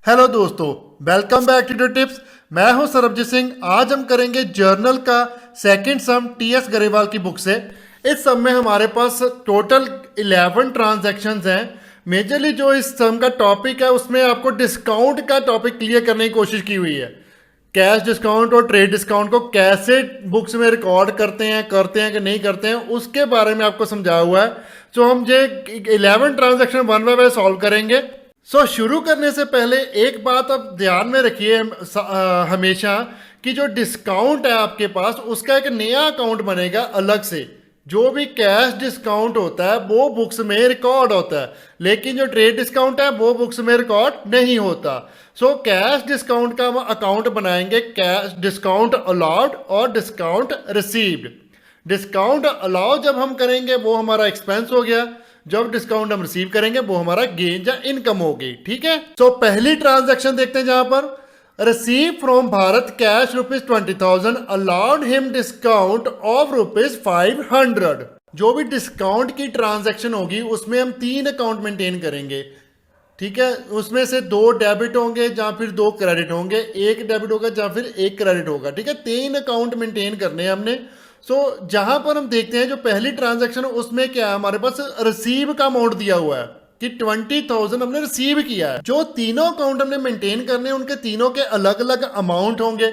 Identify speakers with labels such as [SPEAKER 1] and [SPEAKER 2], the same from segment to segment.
[SPEAKER 1] Hello दोस्तों, welcome back to tips. मैं हूं सरबजीत सिंह। आज हम करेंगे जर्नल का सेकंड सम टीएस गरेवाल की बुक से। इस सम में हमारे पास टोटल 11 ट्रांजैक्शंस हैं। मेजरली जो इस सम का टॉपिक है उसमें आपको डिस्काउंट का टॉपिक क्लियर करने की कोशिश की हुई है। कैश डिस्काउंट और ट्रेड डिस्काउंट को कैसे बुक्स में रिकॉर्ड करते हैं कि नहीं करते हैं, उसके बारे में आपको समझाया हुआ है। तो हम ये 11 transaction one by one solve करेंगे। शुरू करने से पहले एक बात आप ध्यान में रखिए हमेशा कि जो डिस्काउंट है आपके पास उसका एक नया अकाउंट बनेगा अलग से। जो भी कैश डिस्काउंट होता है वो बुक्स में रिकॉर्ड होता है, लेकिन जो ट्रेड डिस्काउंट है वो बुक्स में रिकॉर्ड नहीं होता। कैश डिस्काउंट का हम अकाउंट बनाएंगे, कैश डिस्काउंट अलाउड और डिस्काउंट रिसीव्ड। डिस्काउंट अलाउ जब हम करेंगे वो हमारा एक्सपेंस हो गया, जब डिस्काउंट हम रिसीव करेंगे वो हमारा गेन या इनकम होगी। ठीक है, पहली ट्रांजैक्शन देखते हैं जहां पर receive from Bharat cash ₹20,000 allowed him discount of ₹500। जो भी डिस्काउंट की ट्रांजैक्शन होगी उसमें हम 3 अकाउंट मेंटेन करेंगे। ठीक है, उसमें से 2 डेबिट होंगे या फिर 2 क्रेडिट होंगे, एक डेबिट होगा या फिर एक क्रेडिट होगा। ठीक है, 3 अकाउंट मेंटेन करने हैं हमने। जहां पर हम देखते हैं जो पहली ट्रांजैक्शन उसमें क्या है, हमारे पास रिसीव का अमाउंट दिया हुआ है कि 20,000 हमने रिसीव किया है। जो तीनों अकाउंट हमने मेंटेन करने हैं उनके तीनों के अलग अलग अमाउंट होंगे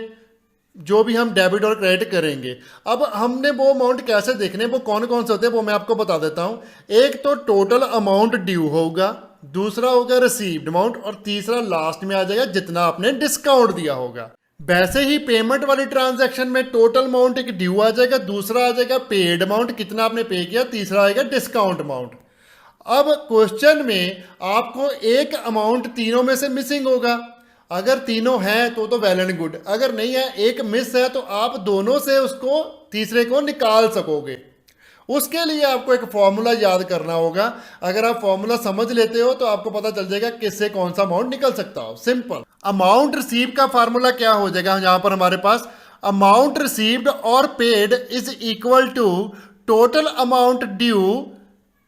[SPEAKER 1] जो भी हम डेबिट और क्रेडिट करेंगे। अब हमने वो अमाउंट कैसे देखने, वो कौन कौन से होते हैं वो मैं आपको बता देता हूं। एक तो टोटल अमाउंट ड्यू होगा, दूसरा होगा रिसीव्ड अमाउंट, और तीसरा लास्ट में आ जाएगा जितना आपने डिस्काउंट दिया होगा। वैसे ही पेमेंट वाली ट्रांजैक्शन में टोटल अमाउंट एक ड्यू आ जाएगा, दूसरा आ जाएगा पेड अमाउंट कितना आपने पे किया, तीसरा आएगा डिस्काउंट अमाउंट। अब क्वेश्चन में आपको एक अमाउंट तीनों में से मिसिंग होगा। अगर तीनों हैं तो वेल एंड गुड, अगर नहीं है एक मिस है तो आप दोनों से उसको तीसरे को निकाल सकोगे। उसके लिए आपको एक फॉर्मूला याद करना होगा। अगर आप फॉर्मूला समझ लेते हो तो आपको पता चल जाएगा किससे कौन सा अमाउंट निकल सकता हो। सिंपल, अमाउंट रिसीव का फार्मूला क्या हो जाएगा, यहां पर हमारे पास अमाउंट रिसीव्ड और paid is equal to total amount due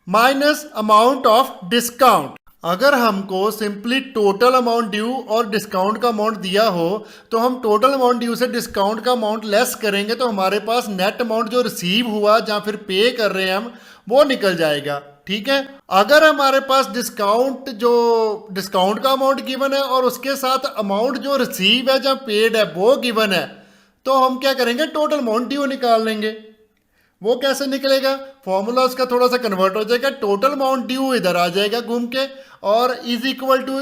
[SPEAKER 1] minus amount of discount. अगर हमको सिंपली टोटल अमाउंट ड्यू और डिस्काउंट का अमाउंट दिया हो तो हम टोटल अमाउंट ड्यू से डिस्काउंट का अमाउंट लेस करेंगे तो हमारे पास नेट अमाउंट जो रिसीव हुआ या फिर पे कर रहे हैं हम वो निकल जाएगा। ठीक है, अगर हमारे पास डिस्काउंट का अमाउंट गिवन है और उसके साथ अमाउंट जो रिसीव है या पेड है वो गिवन है तो हम क्या करेंगे, टोटल अमाउंट ड्यू निकाल लेंगे। वो कैसे निकलेगा, फॉर्मूला उसका थोड़ा सा कन्वर्ट हो जाएगा। टोटल अमाउंट ड्यू इधर आ जाएगा घूम के और इज इक्वल टू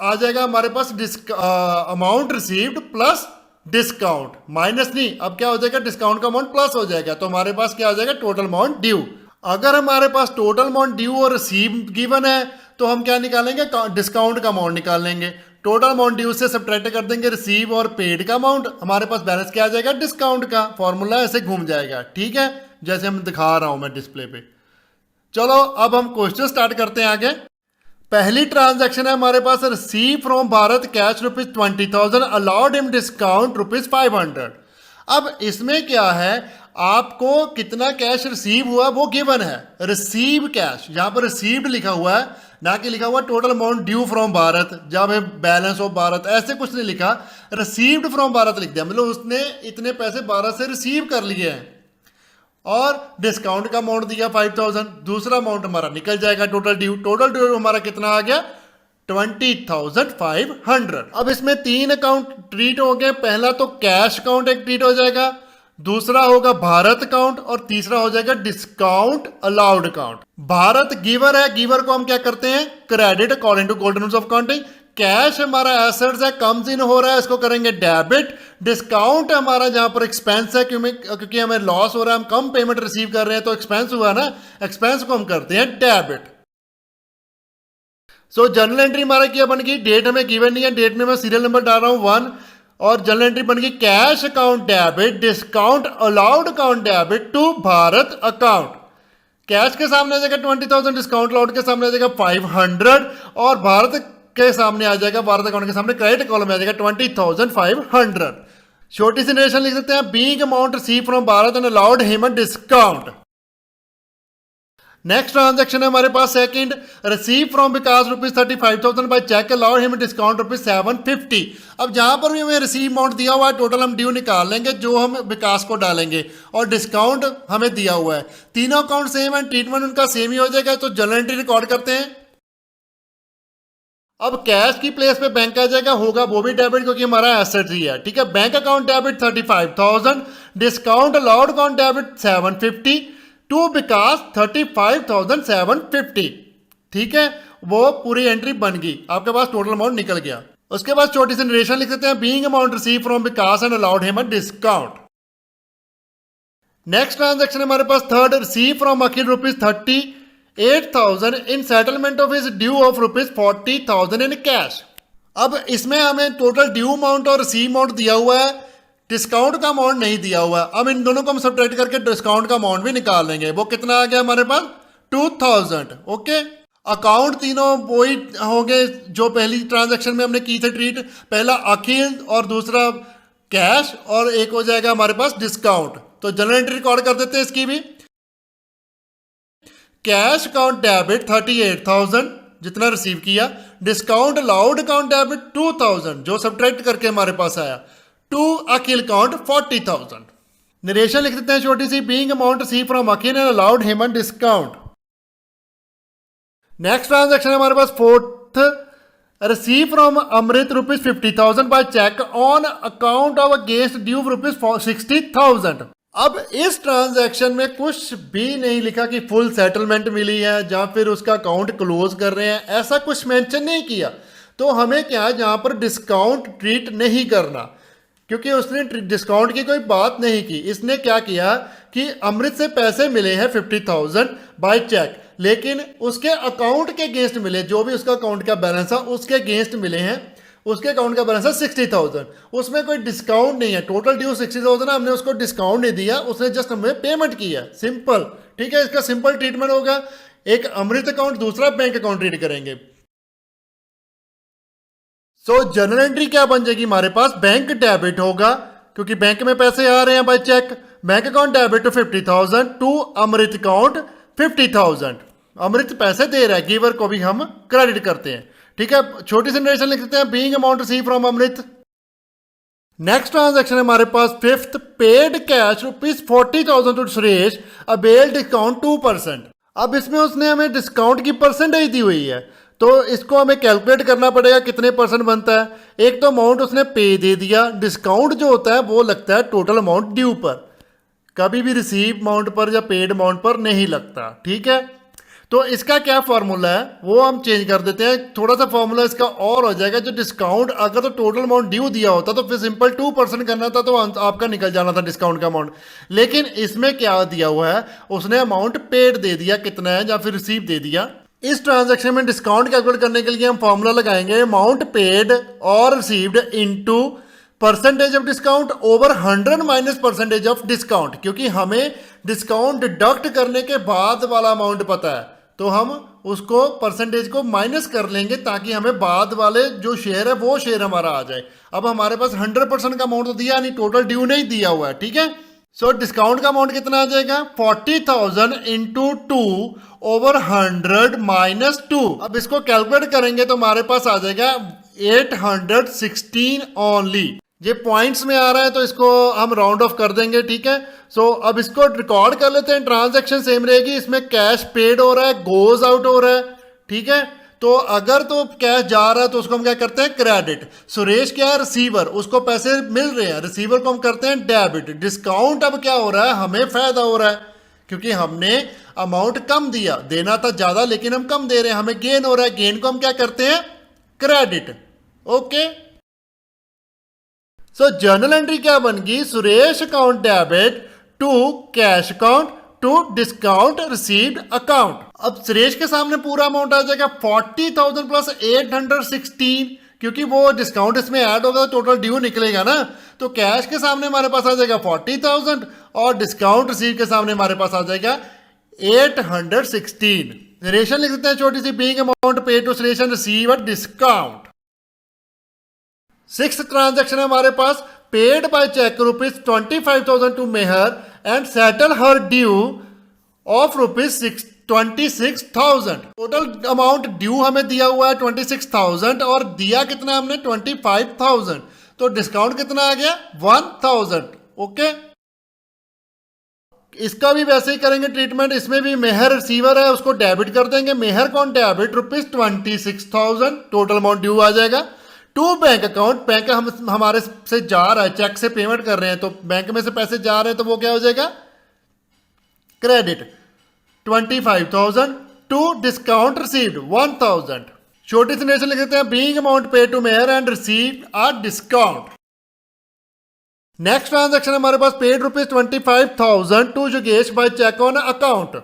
[SPEAKER 1] आ जाएगा हमारे पास amount received plus discount, minus नहीं, अब क्या हो जाएगा डिस्काउंट का अमाउंट प्लस हो जाएगा तो हमारे पास क्या आ जाएगा टोटल अमाउंट ड्यू। अगर हमारे पास टोटल अमाउंट ड्यू और रिसीव गिवन है तो हम क्या निकालेंगे, डिस्काउंट का अमाउंट निकाल लेंगे। टोटल अमाउंट ड्यू से सब्ट्रैक्ट कर देंगे रिसीव और पेड का अमाउंट, हमारे पास बैलेंस क्या आ जाएगा डिस्काउंट का। फॉर्मूला ऐसे घूम जाएगा। ठीक है, जैसे हम दिखा रहा हूं मैं डिस्प्ले पे। चलो अब हम क्वेश्चन स्टार्ट करते हैं आगे। पहली ट्रांजैक्शन है हमारे पास receive from Bharat cash ₹20,000 allowed him discount ₹500। अब इसमें क्या है, आपको कितना कैश रिसीव हुआ वो गिवन है, रिसीव कैश, यहां पर रिसीव्ड लिखा हुआ है ना कि लिखा हुआ total amount due from Bharat जब बैलेंस ऑफ भारत, ऐसे कुछ नहीं लिखा, रिसीव्ड फ्रॉम भारत लिख दिया, मतलब उसने इतने पैसे भारत से रिसीव कर लिए हैं और डिस्काउंट का अमाउंट दिया 5,000। दूसरा अमाउंट हमारा निकल जाएगा टोटल ड्यू हमारा कितना आ गया 20,500। अब इसमें 3 अकाउंट ट्रीट हो गए। पहला तो कैश अकाउंट एक ट्रीट हो जाएगा, दूसरा होगा भारत अकाउंट और तीसरा हो जाएगा discount allowed account. Bharat giver है, गिवर को हम क्या करते हैं credit according to golden rules of accounting. Cash हमारा एसेट्स है, कम्स इन हो रहा है, इसको करेंगे डेबिट। डिस्काउंट हमारा जहां पर एक्सपेंस है क्योंकि हमें लॉस हो रहा है, हम कम पेमेंट रिसीव कर रहे हैं तो एक्सपेंस हुआ ना, एक्सपेंस को हम करते हैं डेबिट। जर्नल एंट्री हमारा क्या बन गई, डेट हमें गिवन नहीं है, डेट में मैं सीरियल नंबर डाल रहा हूं 1 और जर्नल एंट्री बन गई cash account debit discount allowed account debit to Bharat account. Cash के सामने आ जाएगा 20,000, डिस्काउंट अलाउड के सामने आ जाएगा 500 और भारत के सामने आ जाएगा, भारत अकाउंट के सामने क्रेडिट कॉलम में आ जाएगा 20,500। छोटी सी नरेशन लिख सकते हैं, being amount receive from Bharat and allowed him a discount. Next transaction है हमारे पास second, receive from Vikas rupees 35,000 by cheque allowed him discount rupees 750। अब जहां पर भी हमें रिसीव अमाउंट दिया हुआ है टोटल हम ड्यू निकाल लेंगे जो हम विकास को डालेंगे और डिस्काउंट हमें दिया हुआ है। तीनों अकाउंट सेम है, ट्रीटमेंट उनका सेम ही हो जाएगा। तो जर्नल एंट्री रिकॉर्ड करते हैं। अब कैश की प्लेस पे बैंक आ जाएगा, होगा वो भी डेबिट क्योंकि हमारा एसेट ही है। ठीक है, bank account debit 35,000, discount allowed account debit 750 to Vikas 35,750। ठीक है, वो पूरी एंट्री बन गई, आपके पास टोटल अमाउंट निकल गया। उसके बाद छोटी सी नरेशन लिख देते हैं, being amount receive from Vikas and allowed him discount. Next transaction हमारे पास third, receive from Akhil rupees 38,000 in settlement of his due of rupees 40,000 in cash. अब इसमें हमें टोटल ड्यू अमाउंट और रिसीव अमाउंट दिया हुआ है, डिस्काउंट का अमाउंट नहीं दिया हुआ है। अब इन दोनों को हम सब्ट्रैक्ट करके डिस्काउंट का अमाउंट भी निकाल लेंगे। वो कितना आ गया हमारे पास 2,000। ओके, अकाउंट तीनों वही होंगे जो पहली ट्रांजैक्शन में हमने की थे ट्रीट, पहला अखिल और दूसरा कैश और एक हो जाएगा हमारे पास डिस्काउंट। तो जनरल एंट्री रिकॉर्ड कर देते हैं इसकी भी। कैश अकाउंट डेबिट 38,000 जितना रिसीव किया, डिस्काउंट अलाउड अकाउंट डेबिट 2,000 जो सब्ट्रैक्ट करके हमारे पास आया, टू अखिल अकाउंट 40,000। नरेशन लिख देते हैं छोटी सी, being amount receive from Akhil and allowed him discount. Next transaction हमारे पास fourth, receive from Amrit rupees 50,000 by cheque on account of against due rupees 60,000। अब इस ट्रांजैक्शन में कुछ भी नहीं लिखा कि फुल सेटलमेंट मिली है या फिर उसका अकाउंट क्लोज कर रहे हैं, ऐसा कुछ मेंशन नहीं किया। तो हमें क्या है, यहाँ पर डिस्काउंट ट्रीट नहीं करना क्योंकि उसने डिस्काउंट की कोई बात नहीं की। इसने क्या किया कि अमृत से पैसे मिले हैं 50,000 बाय चेक, लेकिन उसके अकाउंट के अगेंस्ट मिले, जो भी उसका अकाउंट का बैलेंस है उसके अगेंस्ट मिले हैं, उसके अकाउंट का बैलेंस है 60,000। उसमें कोई डिस्काउंट नहीं है, टोटल ड्यू 60,000 है, हमने उसको डिस्काउंट नहीं दिया, उसने जस्ट हमें पेमेंट किया, सिंपल। ठीक है, इसका सिंपल ट्रीटमेंट होगा, एक अमृत अकाउंट दूसरा बैंक अकाउंट ट्रीट करेंगे। सो जनरल एंट्री क्या बन जाएगी हमारे पास, बैंक डेबिट होगा क्योंकि बैंक में पैसे आ रहे हैं by cheque, bank account debit to 50,000 to Amrit account 50,000। Amrit पैसे दे रहा है, गिवर को भी हम क्रेडिट करते हैं। ठीक है, छोटी सी नरेशन लिख देते हैं, being amount receive from Amrit. Next transaction है हमारे पास fifth, paid cash rupees 40,000 to Suresh, avail discount 2%। अब इसमें उसने हमें डिस्काउंट की परसेंटेज दी हुई है, तो इसको हमें कैलकुलेट करना पड़ेगा कितने परसेंट बनता है। एक तो अमाउंट उसने पे दे दिया, डिस्काउंट जो होता है वो लगता है टोटल अमाउंट ड्यू पर, कभी भी रिसीव अमाउंट पर या पेड अमाउंट पर नहीं लगता। ठीक है, तो इसका क्या फॉर्मूला है वो हम चेंज कर देते हैं, थोड़ा सा फॉर्मूला इसका और हो जाएगा। जो डिस्काउंट अगर तो टोटल अमाउंट ड्यू दिया होता तो फिर सिंपल 2% करना था, तो आपका निकल जाना था डिस्काउंट का अमाउंट। लेकिन इसमें क्या दिया हुआ है, उसने अमाउंट पेड दे दिया कितना है या फिर रिसीव दे दिया। इस ट्रांजैक्शन में डिस्काउंट कैलकुलेट करने के लिए हम फॉर्मूला लगाएंगे, अमाउंट पेड और received into percentage of discount over 100 minus percentage of discount, क्योंकि हमें डिस्काउंट डिडक्ट करने के बाद वाला अमाउंट पता है, तो हम उसको परसेंटेज को माइनस कर लेंगे ताकि हमें बाद वाले जो शेयर है वो शेयर हमारा आ जाए। अब हमारे पास 100% का अमाउंट तो दिया नहीं, टोटल ड्यू नहीं दिया हुआ है। ठीक है, सो डिस्काउंट का अमाउंट कितना आ जाएगा, 40,000 इंटू 2 ओवर 100 माइनस 2। अब इसको कैलकुलेट करेंगे तो हमारे पास आ जाएगा 816 ओनली। ये पॉइंट्स में आ रहा है तो इसको हम राउंड ऑफ कर देंगे। ठीक है, सो अब इसको रिकॉर्ड कर लेते हैं। ट्रांजैक्शन सेम रहेगी, इसमें कैश पेड हो रहा है, गोज आउट हो रहा है। ठीक है, तो अगर तो कैश जा रहा है तो उसको हम क्या करते हैं, क्रेडिट। सुरेश क्या है, रिसीवर, उसको पैसे मिल रहे हैं, रिसीवर को हम करते हैं डेबिट। डिस्काउंट अब क्या हो रहा है, हमें फायदा हो रहा है क्योंकि हमने अमाउंट कम दिया, देना था ज्यादा लेकिन हम कम दे रहे हैं, हमें गेन हो रहा है, गेन को हम क्या करते हैं, credit. Okay, so journal entry क्या बन गई, Suresh account debit to cash account to discount received account. अब सुरेश के सामने पूरा अमाउंट आ जाएगा 40,000 प्लस 816, क्योंकि वो डिस्काउंट इसमें ऐड होगा तो टोटल ड्यू निकलेगा ना। तो कैश के सामने हमारे पास आ जाएगा 40,000 और डिस्काउंट रिसीव के सामने हमारे पास आ जाएगा 816। रेशन लिख देते हैं छोटी सी, being amount pay to Suresh receive a discount. Sixth transaction है हमारे पास, paid by cheque rupees 25,000 to Mehar and settle her due of rupees 26,000। Total amount due हमें दिया हुआ है 26,000 और दिया कितना हमने 25,000, तो डिस्काउंट कितना आ गया 1,000। ओके, इसका भी वैसे ही करेंगे ट्रीटमेंट। इसमें भी मेहर रिसीवर है, उसको डेबिट कर देंगे। मेहर कौन डेबिट ₹26,000 टोटल अमाउंट ड्यू आ जाएगा। टू बैंक अकाउंट, बैंक हमारे से जा रहा है, चेक से पेमेंट कर रहे हैं तो बैंक में से पैसे जा रहे हैं तो वो क्या हो जाएगा क्रेडिट 25,000 टू डिस्काउंट रिसीव्ड 1,000। छोटी सी नरेशन लिख देते हैं, being amount pay to Mehar and received a discount. Next transaction हमारे पास paid ₹25,000 to Yogesh by cheque on account.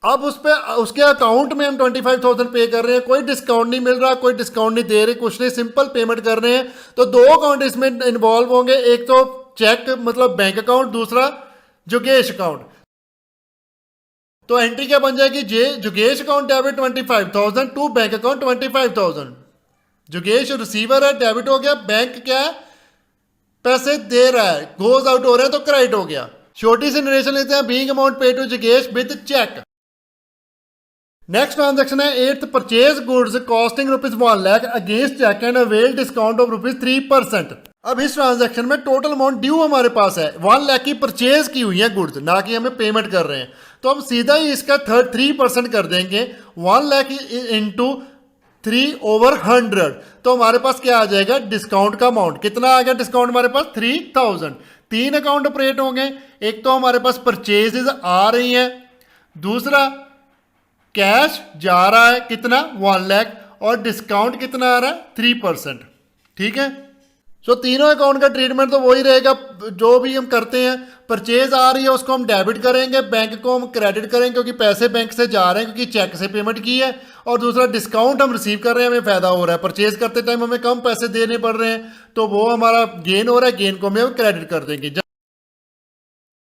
[SPEAKER 1] अब उस पे उसके अकाउंट में हम 25,000 पे कर रहे हैं, कोई डिस्काउंट नहीं मिल रहा, कोई डिस्काउंट नहीं दे रहे, कुछ नहीं, सिंपल पेमेंट कर रहे हैं। तो दो अकाउंट इसमें इन्वॉल्व होंगे, एक तो चेक मतलब बैंक अकाउंट, दूसरा योगेश अकाउंट। तो एंट्री क्या बन जाएगी, J Yogesh account debit 25,000 to bank account 25,000। Yogesh receiver है, डेबिट हो गया, बैंक क्या है पैसे दे रहा है, गोज आउट हो रहा है तो क्रेडिट हो गया। छोटी सी नरेशन लेते हैं, being amount pay to Yogesh with cheque. Next transaction है 8th purchase goods costing ₹1 lakh against cheque and avail discount of ₹3%। अब इस ट्रांजैक्शन में टोटल अमाउंट ड्यू हमारे पास है 1 लाख की परचेज की हुई है गुड्स, ना कि हमें पेमेंट कर रहे हैं। तो हम सीधा ही इसका 3% कर देंगे, 1 लाख इंटू 3/100। तो हमारे पास क्या आ जाएगा डिस्काउंट का अमाउंट, कितना आ गया डिस्काउंट हमारे पास 3,000। तीन अकाउंट ऑपरेट होंगे, एक तो हमारे पास परचेजेज आ रही हैं, दूसरा कैश जा रहा है कितना 1 लाख, और डिस्काउंट कितना आ रहा है 3%। ठीक है, सो तीनों अकाउंट का ट्रीटमेंट तो वही रहेगा जो भी हम करते हैं। परचेज आ रही है उसको हम डेबिट करेंगे, बैंक को हम क्रेडिट करेंगे क्योंकि पैसे बैंक से जा रहे हैं क्योंकि चेक से पेमेंट की है, और दूसरा डिस्काउंट हम रिसीव कर रहे हैं, हमें फायदा हो रहा है। परचेज करते टाइम हमें कम पैसे देने पड़ रहे हैं तो वो हमारा गेन हो रहा है, गेन को हम क्रेडिट कर देंगे।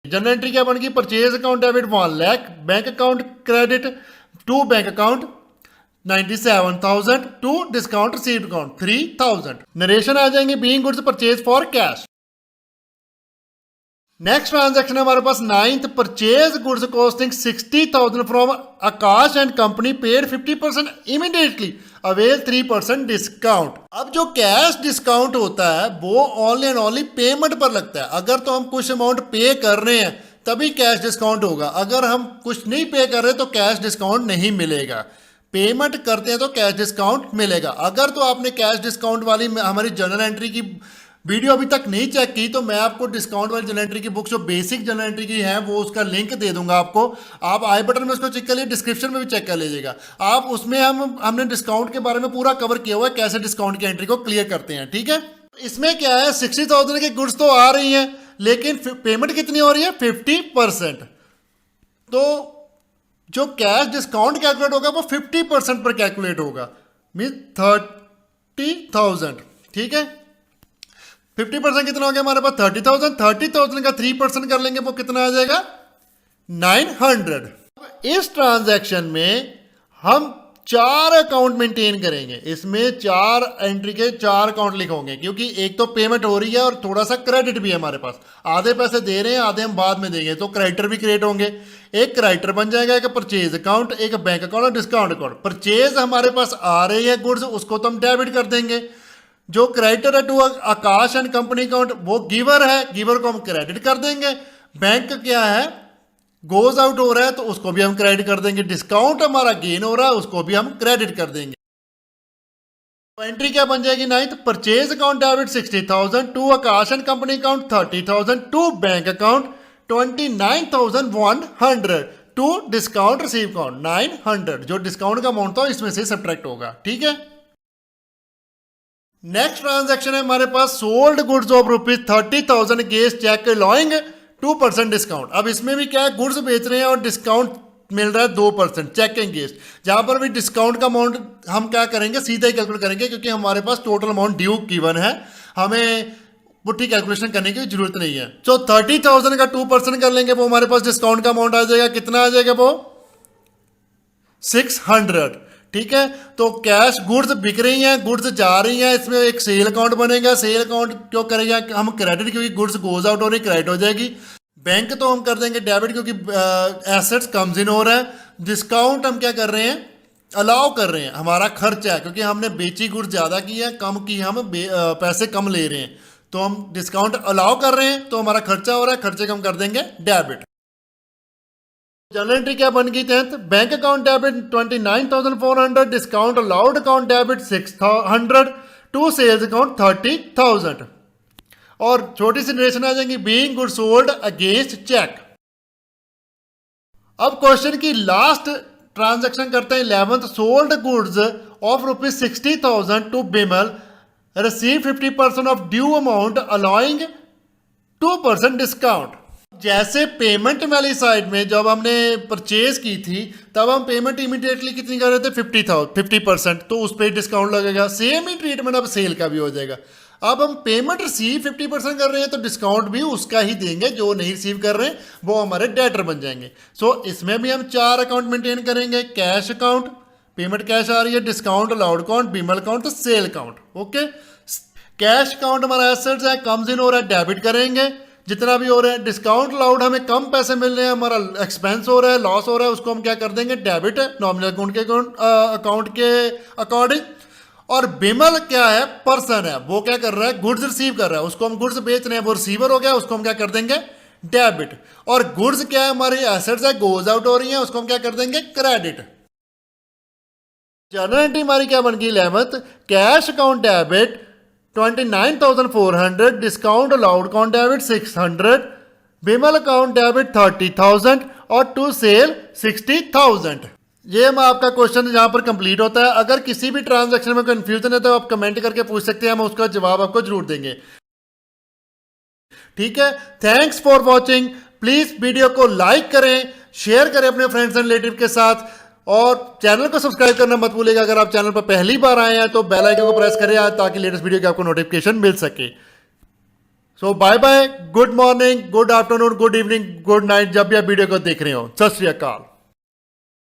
[SPEAKER 1] जनरल एंट्री क्या बन गई, purchase account debit 1 lakh, bank account credit to bank account 97,000 to discount received account 3,000। Narration आ जाएंगे, being goods purchase for cash. Next transaction हमारे पास 9th purchase goods costing 60,000 from Akash and company paid 50% immediately avail 3% discount. अब जो cash discount होता है वो only and only payment पर लगता है। अगर तो हम कुछ अमाउंट पे कर रहे हैं तभी कैश डिस्काउंट होगा, अगर हम कुछ नहीं पे कर रहे तो कैश डिस्काउंट नहीं मिलेगा। पेमेंट करते हैं तो कैश डिस्काउंट मिलेगा। अगर तो आपने कैश डिस्काउंट वाली हमारी जर्नल एंट्री की वीडियो अभी तक नहीं चेक की तो मैं आपको डिस्काउंट वाली जर्नल एंट्री की बुक जो बेसिक जर्नल एंट्री की है वो उसका लिंक दे दूंगा आपको, आप आई बटन में उसको चेक कर लीजिए, डिस्क्रिप्शन में भी चेक कर लीजिएगा आप। उसमें हमने डिस्काउंट के बारे में पूरा कवर किया हुआ है, कैसे डिस्काउंट की एंट्री को क्लियर करते हैं। ठीक है, इसमें क्या है 60,000 की गुड्स तो आ रही हैं लेकिन पेमेंट कितनी हो रही है 50%। तो जो कैश डिस्काउंट कैलकुलेट होगा वो 50% पर कैलकुलेट होगा, मीन 30,000। ठीक है, 50% कितना हो गया हमारे पास 30,000। 30,000 का 3% कर लेंगे वो कितना आ जाएगा 900। इस ट्रांजैक्शन में हम 4 अकाउंट मेंटेन करेंगे, इसमें 4 एंट्री के 4 अकाउंट लिखोगे क्योंकि एक तो पेमेंट हो रही है और थोड़ा सा क्रेडिट भी है हमारे पास, आधे पैसे दे रहे हैं आधे हम बाद में देंगे, तो क्रेडिटर भी क्रिएट होंगे। एक क्रेडिटर बन जाएगा, एक परचेज अकाउंट, एक बैंक अकाउंट और डिस्काउंट अकाउंट। परचेज हमारे पास आ रही है गुड्स, उसको तो हम डेबिट कर देंगे। जो क्रेडिटर है to Akash and company account वो गिवर है, गिवर को हम क्रेडिट कर देंगे। बैंक क्या है गोज आउट हो रहा है तो उसको भी हम क्रेडिट कर देंगे। डिस्काउंट हमारा गेन हो रहा है उसको भी हम क्रेडिट कर देंगे। तो एंट्री क्या बन जाएगी 9th purchase account debit 60,000 to Akash and company account 30,000 to bank account 29,100 to discount receive account 900। जो डिस्काउंट का अमाउंट था इसमें से सब्ट्रैक्ट होगा। ठीक है, नेक्स्ट ट्रांजैक्शन है हमारे पास sold goods of ₹30,000 against cheque allowing 2% discount. अब इसमें भी क्या है गुड्स बेच रहे हैं और डिस्काउंट मिल रहा है 2% चेक के अगेंस्ट। जहां पर भी डिस्काउंट का अमाउंट हम क्या करेंगे सीधा ही कैलकुलेट करेंगे क्योंकि हमारे पास टोटल अमाउंट ड्यू गिवन है, हमें पुट्ठी कैलकुलेशन करने की जरूरत नहीं है। तो 30,000 का 2% कर लेंगे वो हमारे पास डिस्काउंट का अमाउंट आ जाएगा, कितना आ जाएगा वो 600। ठीक है, तो कैश गुड्स बिक रही हैं, गुड्स जा रही हैं, इसमें एक सेल अकाउंट बनेगा। सेल अकाउंट क्यों करेगा हम क्रेडिट, क्योंकि गुड्स गोज आउट हो रही क्रेडिट हो जाएगी। बैंक तो हम कर देंगे डेबिट क्योंकि एसेट्स कम्स इन हो रहा है। डिस्काउंट हम क्या कर रहे हैं, अलाउ कर रहे हैं, हमारा खर्चा है क्योंकि हमने बेची गुड्स ज़्यादा की है, कम की, हम पैसे कम ले रहे हैं, तो हम डिस्काउंट अलाउ कर रहे हैं, तो हमारा खर्चा हो रहा है, खर्चे कम कर देंगे डेबिट। जर्नल एंट्री क्या बन गई 10th, bank account debit 29,400, discount allowed account debit 600, to sales account 30,000। और छोटी सी नरेशन आ जाएंगी, being good sold against cheque. अब क्वेश्चन की लास्ट ट्रांजैक्शन करते हैं 11th, sold goods of ₹60,000 to Bimal, receive 50% of due amount allowing 2% discount. जैसे पेमेंट वाली साइड में जब हमने परचेज की थी तब हम पेमेंट इमीडिएटली कितनी कर रहे थे, 50%, तो उस पर डिस्काउंट लगेगा। सेम ही ट्रीटमेंट अब सेल का भी हो जाएगा। अब हम पेमेंट रिसीव 50% कर रहे हैं तो डिस्काउंट भी उसका ही देंगे, जो नहीं रिसीव कर रहे हैं वो हमारे डेटर बन जाएंगे। सो इसमें भी हम 4 अकाउंट मेंटेन करेंगे, कैश अकाउंट, पेमेंट कैश आ रही है, discount allowed account, Bimal account, तो sale account. Okay, cash account हमारा एसेट्स है, कम्स इन हो रहा है, डेबिट करेंगे जितना भी हो रहा है। डिस्काउंट अलाउड, हमें कम पैसे मिल रहे हैं, हमारा एक्सपेंस हो रहा है, लॉस हो रहा है, उसको हम क्या कर देंगे, डेबिट है, नॉमिनल अकाउंट के अकॉर्डिंग। और बिमल क्या है, पर्सन है, वो क्या कर रहा है, गुड्स रिसीव कर रहा है, उसको हम गुड्स बेच रहे हैं, वो रिसीवर हो गया, उसको हम क्या कर देंगे, डेबिट। और गुड्स क्या है, हमारी एसेट्स है, गोज आउट हो रही है, उसको हम क्या कर देंगे, क्रेडिट। जर्नल एंट्री हमारी क्या बन गई 11th, cash account debit 29,400, discount allowed account debit 600, Bimal account debit 30,000 और टू सेल 60,000। ये हम आपका क्वेश्चन यहाँ पर कंप्लीट होता है। अगर किसी भी ट्रांजैक्शन में कंफ्यूजन है तो आप कमेंट करके पूछ सकते हैं, हम उसका जवाब आपको जरूर देंगे। ठीक है, thanks for watching. Please video को लाइक करें, शेयर करें अपने फ्रेंड्स एंड रिलेटिव के साथ, और चैनल को सब्सक्राइब करना मत भूलिएगा। अगर आप चैनल पर पहली बार आए हैं तो बेल आइकन को प्रेस करें ताकि लेटेस्ट वीडियो की आपको नोटिफिकेशन मिल सके। So bye bye, good morning, good afternoon, good evening, good night, जब भी आप वीडियो को देख रहे हो। सत श्री अकाल।